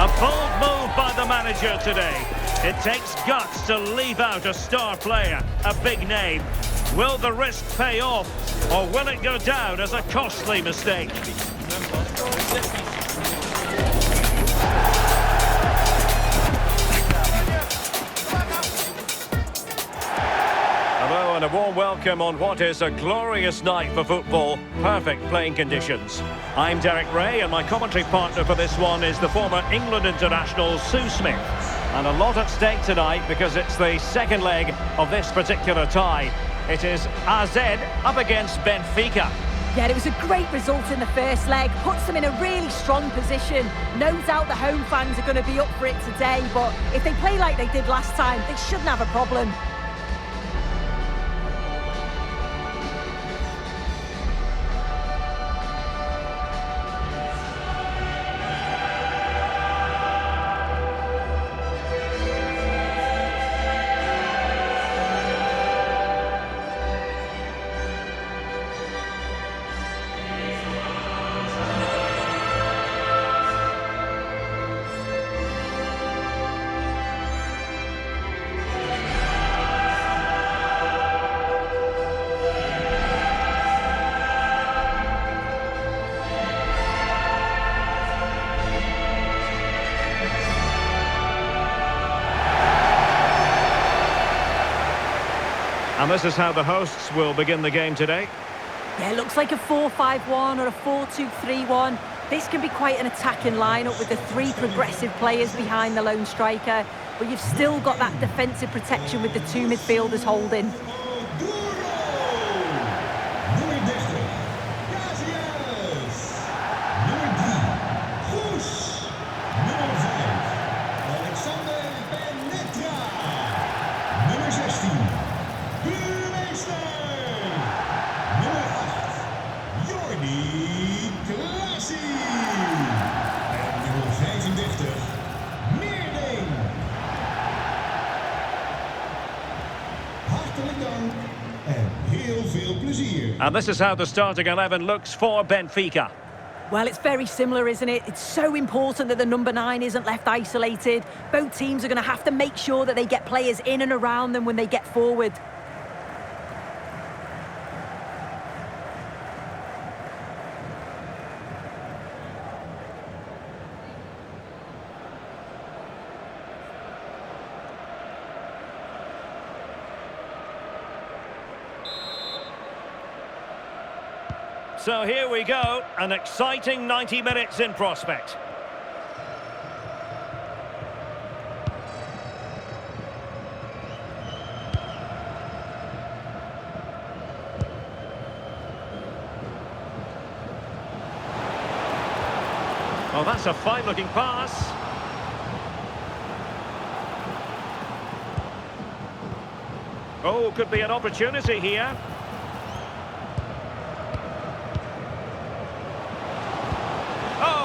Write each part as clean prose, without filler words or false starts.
A bold move by the manager today. It takes guts to leave out a star player, a big name. Will the risk pay off, or will it go down as a costly mistake? Hello and a warm welcome on what is a glorious night for football. Perfect playing conditions. I'm Derek Ray and my commentary partner for this one is the former England international Sue Smith. And a lot at stake tonight because it's the second leg of this particular tie. It is AZ up against Benfica. Yeah, it was a great result in the first leg. Puts them in a really strong position. No doubt the home fans are going to be up for it today. But if they play like they did last time, they shouldn't have a problem. And this is how the hosts will begin the game today. Yeah, it looks like a 4-5-1 or a 4-2-3-1. This can be quite an attacking lineup with the three progressive players behind the lone striker. But you've still got that defensive protection with the two midfielders holding. And this is how the starting 11 looks for Benfica. Well, it's very similar, isn't it? It's so important that the number 9 isn't left isolated. Both teams are going to have to make sure that they get players in and around them when they get forward. So here we go, an exciting 90 minutes in prospect. Oh, that's a fine-looking pass. Oh, could be an opportunity here.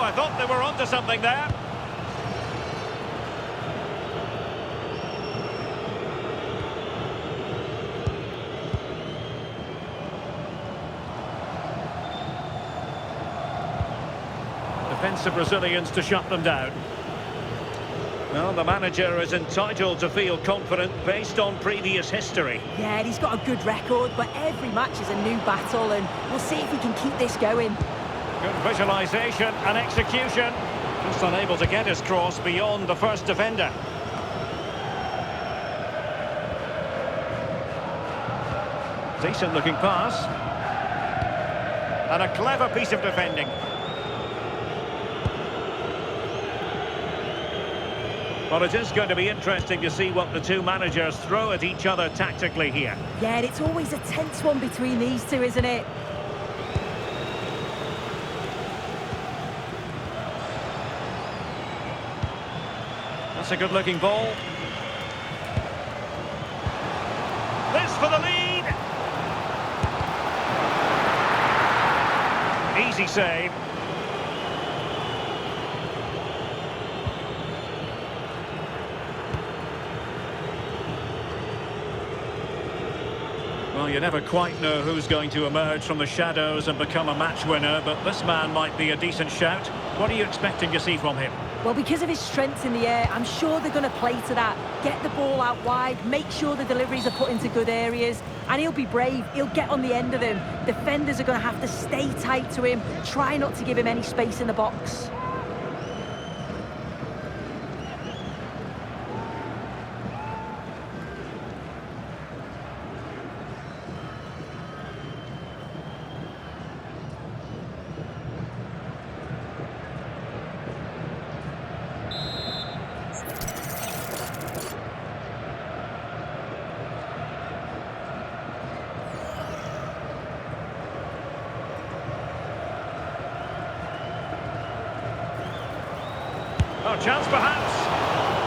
I thought they were onto something there. Defensive Brazilians to shut them down. Well, the manager is entitled to feel confident based on previous history. Yeah, and he's got a good record, but every match is a new battle, and we'll see if he can keep this going. Good visualisation and execution. Just unable to get his cross beyond the first defender. Decent looking pass. And a clever piece of defending. Well, it is going to be interesting to see what the two managers throw at each other tactically here. Yeah, and it's always a tense one between these two, isn't it? That's a good-looking ball. This for the lead. Easy save. Well, Well, you never quite know who's going to emerge from the shadows and become a match winner, but this man might be a decent shout. What are you expecting to see from him? Well, because of his strength in the air, I'm sure they're going to play to that. Get the ball out wide, make sure the deliveries are put into good areas, and he'll be brave. He'll get on the end of them. Defenders are going to have to stay tight to him, try not to give him any space in the box. Oh, chance perhaps.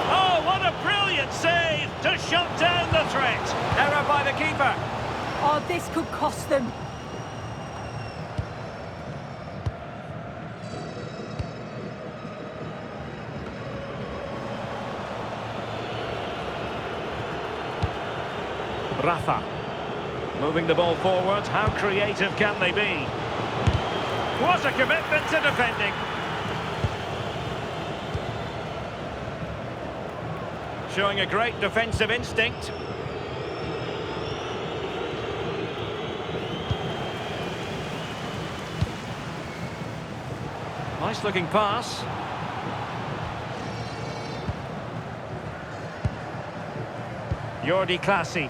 Oh, what a brilliant save to shut down the threat. Error by the keeper. Oh, this could cost them. Rafa. Moving the ball forward. How creative can they be? What a commitment to defending. Showing a great defensive instinct. Nice looking pass. Jordi Classy.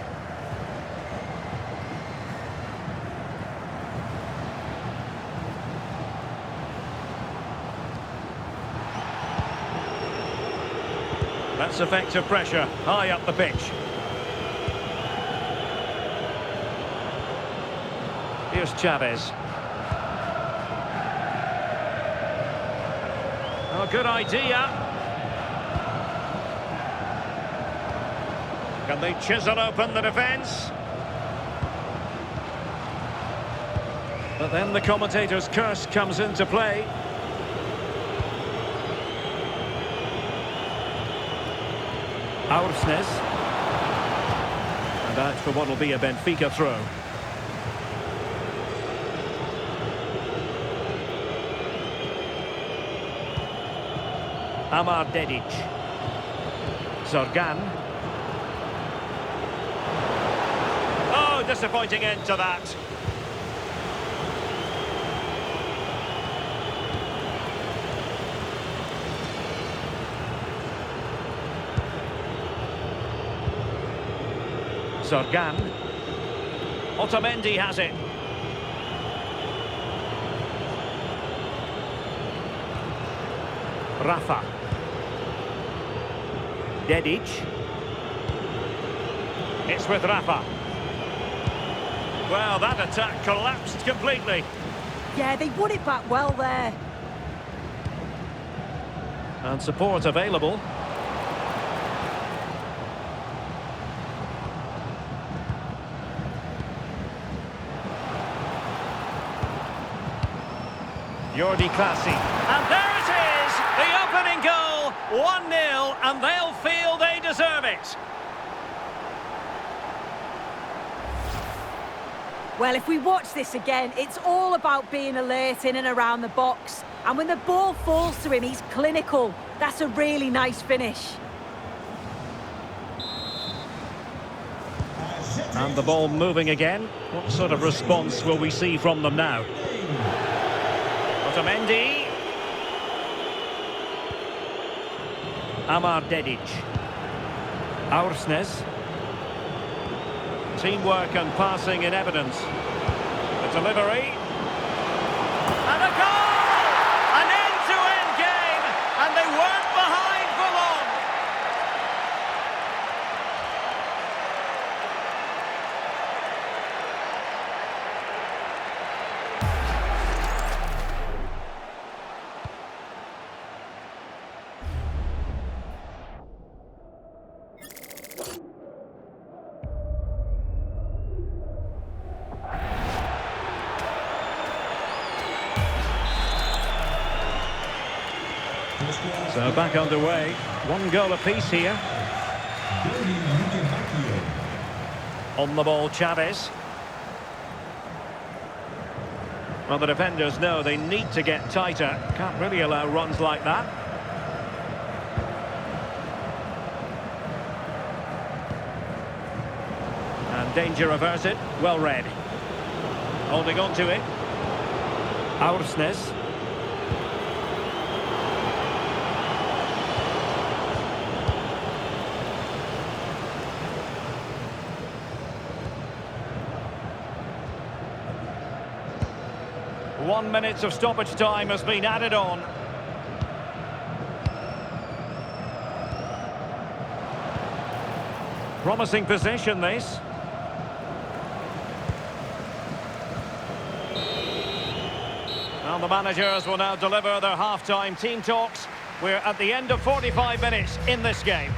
That's effective pressure, high up the pitch. Here's Chavez. Oh, good idea. Can they chisel open the defence? But then the commentator's curse comes into play. Aursnes. And out for what will be a Benfica throw. Amar Dedic. Zorgan. Oh, disappointing end to that. Zorgan. Otamendi has it. Rafa. Dedic. It's with Rafa. Well, that attack collapsed completely. Yeah, they won it back well there. And support available. Jordi Classy. And there it is! The opening goal! 1-0, and they'll feel they deserve it. Well, if we watch this again, it's all about being alert in and around the box. And when the ball falls to him, he's clinical. That's a really nice finish. And the ball moving again. What sort of response will we see from them now? Otamendi. Amar Dedic. Aursnes. Teamwork and passing in evidence. The delivery. And a goal! An end-to-end game, and they weren't behind for long. So back underway, 1 goal apiece here. On the ball, Chavez. Well, the defenders know they need to get tighter. Can't really allow runs like that. And danger averted. Well read. Holding on to it. Aursnes. One minute of stoppage time has been added on. Promising position, this. And the managers will now deliver their half-time team talks. We're at the end of 45 minutes in this game.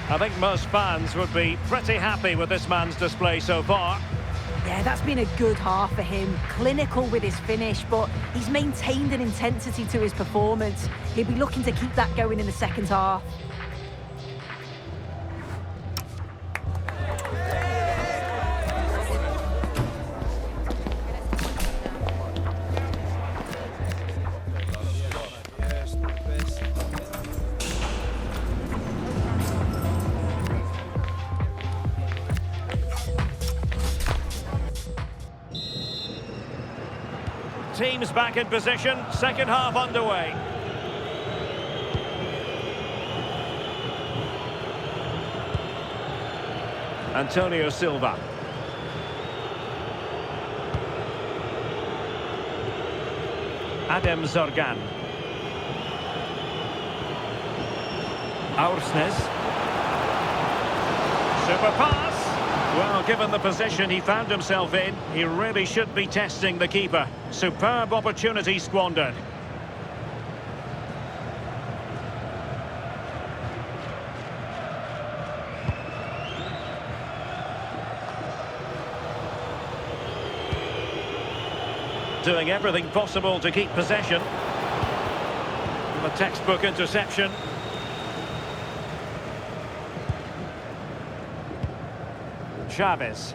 I think most fans would be pretty happy with this man's display so far. Yeah, that's been a good half for him. Clinical with his finish, but he's maintained an intensity to his performance. He'll be looking to keep that going in the second half. Teams back in position, second half underway. Antonio Silva. Adem Zorgan. Aursnes. Super pass. Well, given the position he found himself in, he really should be testing the keeper. Superb opportunity squandered. Doing everything possible to keep possession. And a textbook interception. Chavez.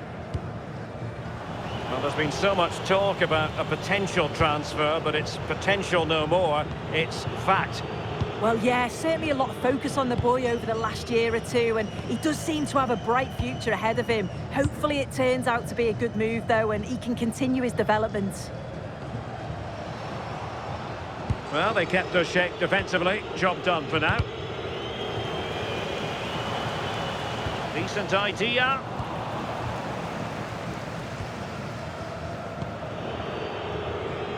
Well, there's been so much talk about a potential transfer, but it's potential no more. It's fact. Well, yeah, certainly a lot of focus on the boy over the last year or two, and he does seem to have a bright future ahead of him. Hopefully it turns out to be a good move, though, and he can continue his development. Well, they kept us shape defensively. Job done for now. Decent idea.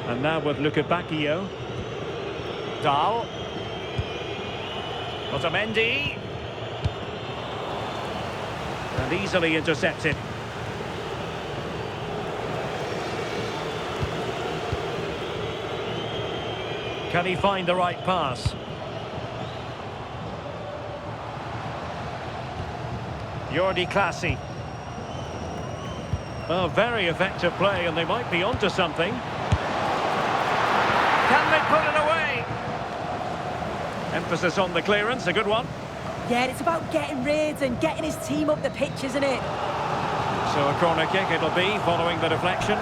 And now with Lukebakio. Dahl. Otamendi. And easily intercepted. Can he find the right pass? Jordi Clasie. Oh, very effective play, and they might be onto something. Can they put it away? Emphasis on the clearance, a good one. Yeah, it's about getting rid and getting his team up the pitch, isn't it? So a corner kick it'll be, following the deflection.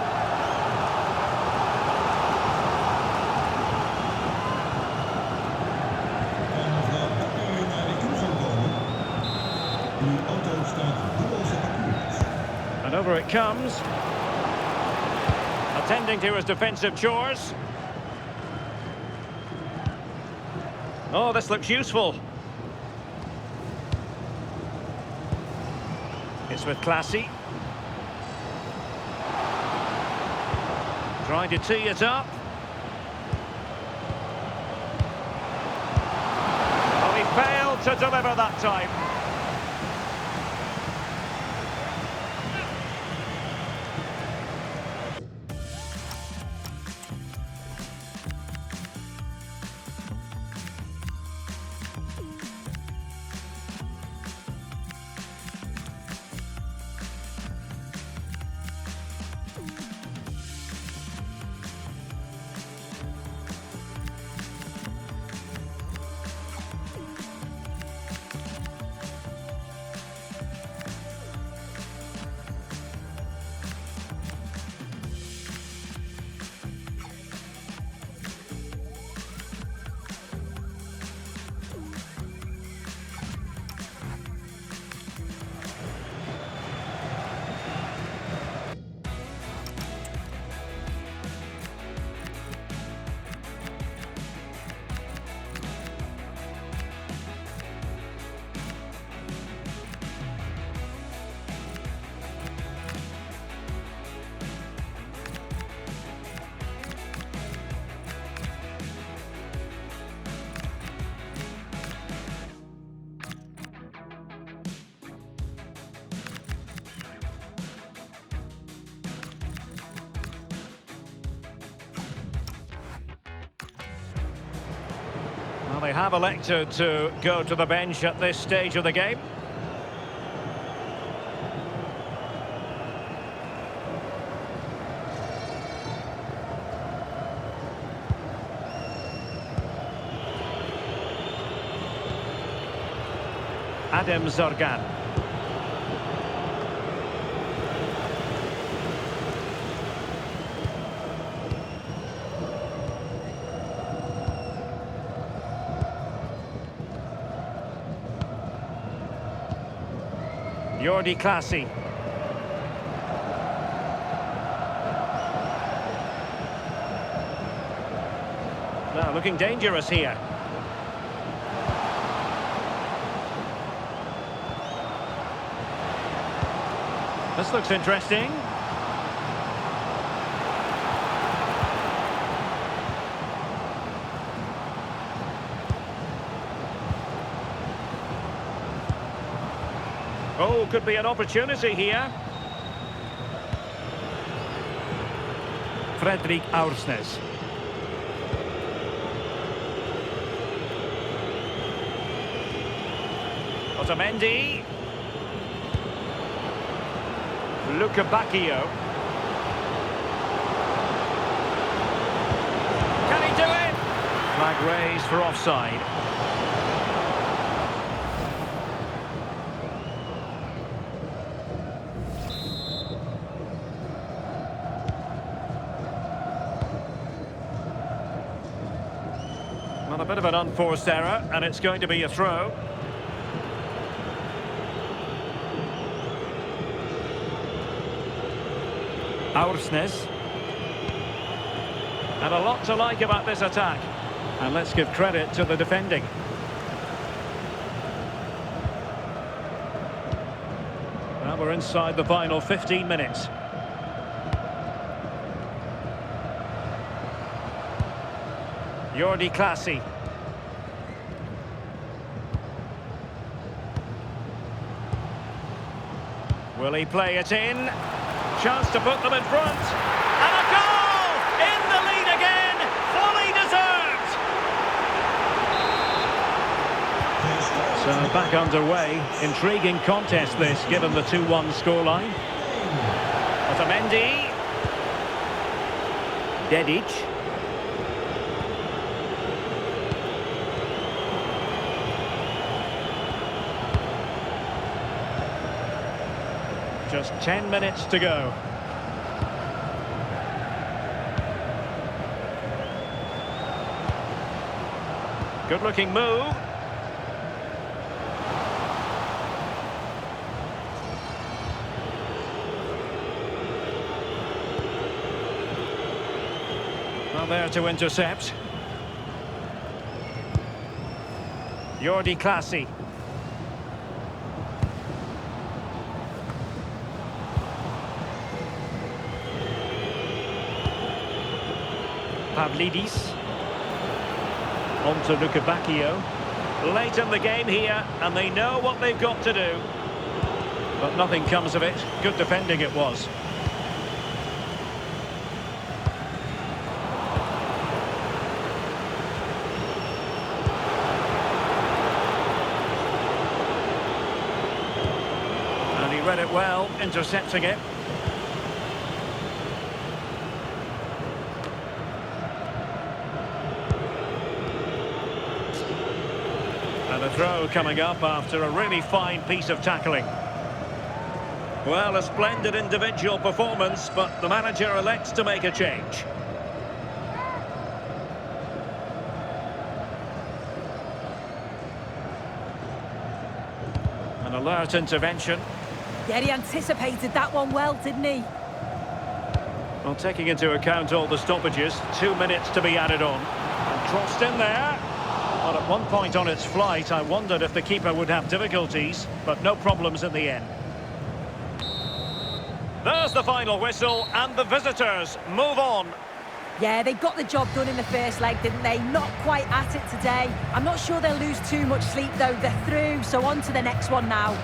And over it comes. Attending to his defensive chores. Oh, this looks useful. It's with Clasie. Trying to tee it up. Oh, he failed to deliver that time. Well, they have elected to go to the bench at this stage of the game. Adam Zorgan. Jordi Clasie. Now looking dangerous here. This looks interesting. Oh, could be an opportunity here. Fredrik Aursnes. Otamendi. Luca Bacchio. Can he do it? Flag raised for offside. Well, a bit of an unforced error, and it's going to be a throw. Aursnes. And a lot to like about this attack. And let's give credit to the defending. Now we're inside the final 15 minutes. Jordi Clasie. Will he play it in? Chance to put them in front. And a goal! In the lead again! Fully deserved! So back underway. Intriguing contest this, given the 2-1 scoreline. Otamendi. Dedic. Just 10 minutes to go. Good-looking move. Well, there to intercept. Jordi Clasie. Pavlidis. On to Luca Bacchio. Late in the game here, and they know what they've got to do. But nothing comes of it. Good defending it was. And he read it well, intercepting it. And a throw coming up after a really fine piece of tackling. Well, a splendid individual performance, but the manager elects to make a change. An alert intervention. Yeah, he anticipated that one well, didn't he? Well, taking into account all the stoppages, 2 minutes to be added on. And crossed in there. Well, at one point on its flight, I wondered if the keeper would have difficulties, but no problems in the end. There's the final whistle, and the visitors move on. Yeah, they got the job done in the first leg, didn't they? Not quite at it today. I'm not sure they'll lose too much sleep, though. They're through, so on to the next one now.